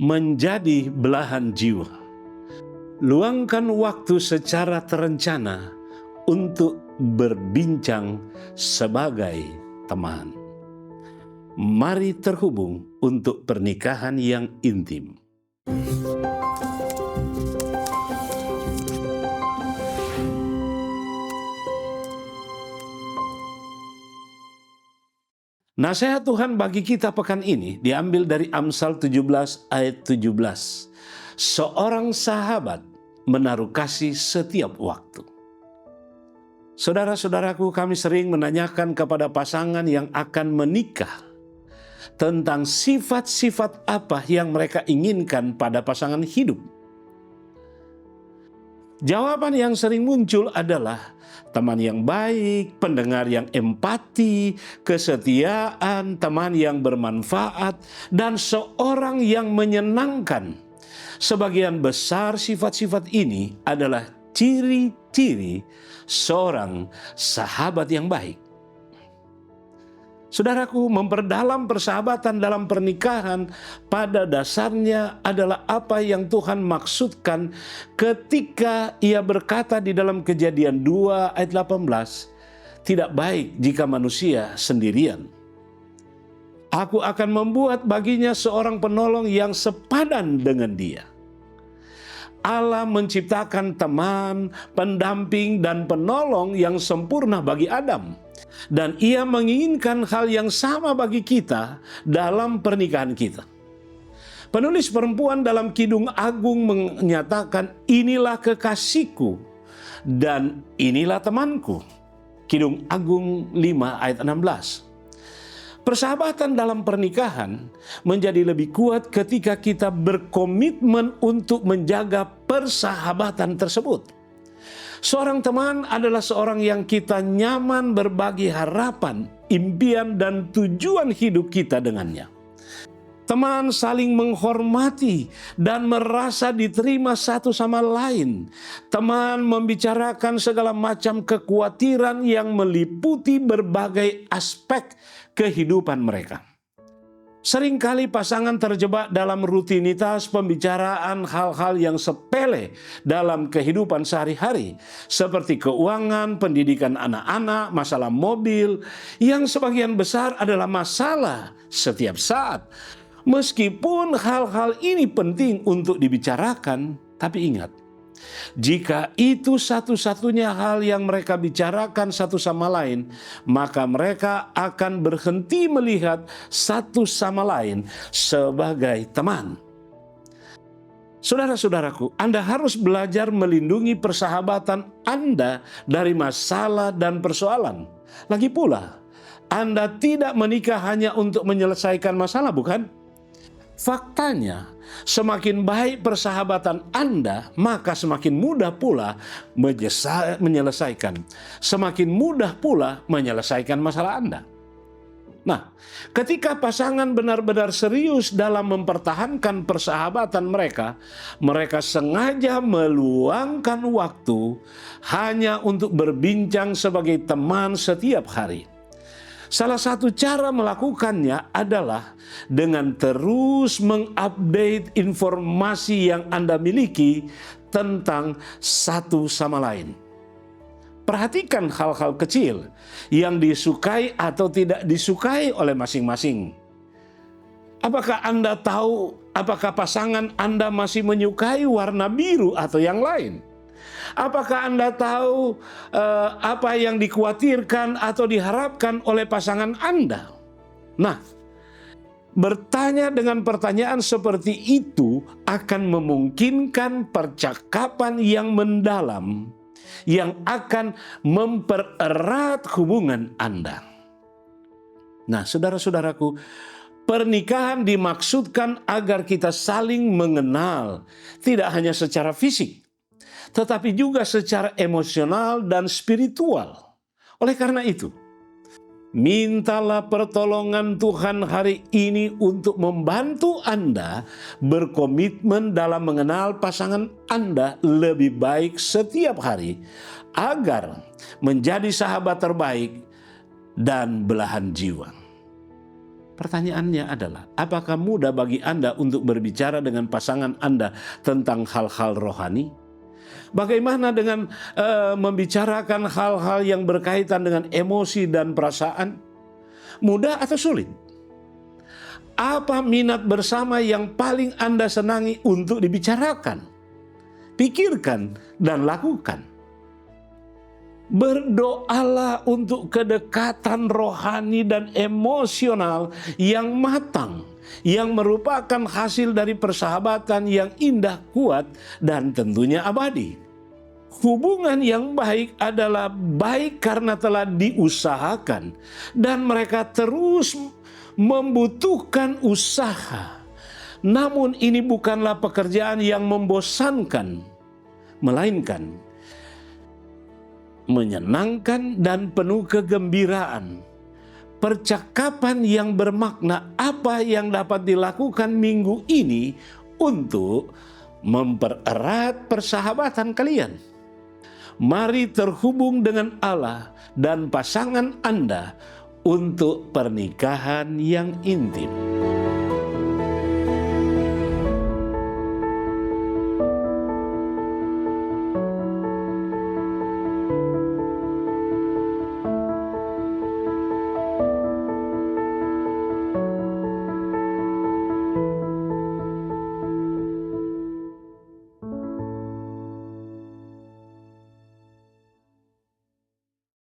menjadi belahan jiwa. Luangkan waktu secara terencana untuk berbincang sebagai teman. Mari terhubung untuk pernikahan yang intim. Nasihat Tuhan bagi kita pekan ini diambil dari Amsal 17 ayat 17. Seorang sahabat menaruh kasih setiap waktu. Saudara-saudaraku, kami sering menanyakan kepada pasangan yang akan menikah tentang sifat-sifat apa yang mereka inginkan pada pasangan hidup. Jawaban yang sering muncul adalah teman yang baik, pendengar yang empati, kesetiaan, teman yang bermanfaat, dan seorang yang menyenangkan. Sebagian besar sifat-sifat ini adalah ciri-ciri seorang sahabat yang baik. Saudaraku, memperdalam persahabatan dalam pernikahan pada dasarnya adalah apa yang Tuhan maksudkan ketika Ia berkata di dalam Kejadian 2 ayat 18, tidak baik jika manusia sendirian. Aku akan membuat baginya seorang penolong yang sepadan dengan dia. Allah menciptakan teman, pendamping, dan penolong yang sempurna bagi Adam. Dan Ia menginginkan hal yang sama bagi kita dalam pernikahan kita. Penulis perempuan dalam Kidung Agung menyatakan, inilah kekasihku dan inilah temanku. Kidung Agung 5 ayat 16. Persahabatan dalam pernikahan menjadi lebih kuat ketika kita berkomitmen untuk menjaga persahabatan tersebut. Seorang teman adalah seorang yang kita nyaman berbagi harapan, impian, dan tujuan hidup kita dengannya. Teman saling menghormati dan merasa diterima satu sama lain. Teman membicarakan segala macam kekhawatiran yang meliputi berbagai aspek kehidupan mereka. Seringkali pasangan terjebak dalam rutinitas pembicaraan hal-hal yang sepele dalam kehidupan sehari-hari, seperti keuangan, pendidikan anak-anak, masalah mobil, yang sebagian besar adalah masalah setiap saat. Meskipun hal-hal ini penting untuk dibicarakan, tapi ingat, jika itu satu-satunya hal yang mereka bicarakan satu sama lain, maka mereka akan berhenti melihat satu sama lain sebagai teman. Saudara-saudaraku, Anda harus belajar melindungi persahabatan Anda dari masalah dan persoalan. Lagi pula, Anda tidak menikah hanya untuk menyelesaikan masalah, bukan? Faktanya, semakin baik persahabatan Anda, maka semakin mudah pula menyelesaikan. Semakin mudah pula menyelesaikan masalah Anda. Nah, ketika pasangan benar-benar serius dalam mempertahankan persahabatan mereka, mereka sengaja meluangkan waktu hanya untuk berbincang sebagai teman setiap hari. Salah satu cara melakukannya adalah dengan terus mengupdate informasi yang Anda miliki tentang satu sama lain. Perhatikan hal-hal kecil yang disukai atau tidak disukai oleh masing-masing. Apakah Anda tahu apakah pasangan Anda masih menyukai warna biru atau yang lain? Apakah Anda tahu apa yang dikhawatirkan atau diharapkan oleh pasangan Anda? Nah, bertanya dengan pertanyaan seperti itu akan memungkinkan percakapan yang mendalam yang akan mempererat hubungan Anda. Nah, saudara-saudaraku, pernikahan dimaksudkan agar kita saling mengenal, tidak hanya secara fisik, tetapi juga secara emosional dan spiritual. Oleh karena itu, mintalah pertolongan Tuhan hari ini untuk membantu Anda berkomitmen dalam mengenal pasangan Anda lebih baik setiap hari, agar menjadi sahabat terbaik dan belahan jiwa. Pertanyaannya adalah, apakah mudah bagi Anda untuk berbicara dengan pasangan Anda tentang hal-hal rohani? Bagaimana dengan membicarakan hal-hal yang berkaitan dengan emosi dan perasaan? Mudah atau sulit? Apa minat bersama yang paling Anda senangi untuk dibicarakan? Pikirkan dan lakukan. Berdoalah untuk kedekatan rohani dan emosional yang matang, yang merupakan hasil dari persahabatan yang indah, kuat, dan tentunya abadi. Hubungan yang baik adalah baik karena telah diusahakan, dan mereka terus membutuhkan usaha. Namun ini bukanlah pekerjaan yang membosankan, melainkan menyenangkan dan penuh kegembiraan. Percakapan yang bermakna apa yang dapat dilakukan minggu ini untuk mempererat persahabatan kalian. Mari terhubung dengan Allah dan pasangan Anda untuk pernikahan yang intim.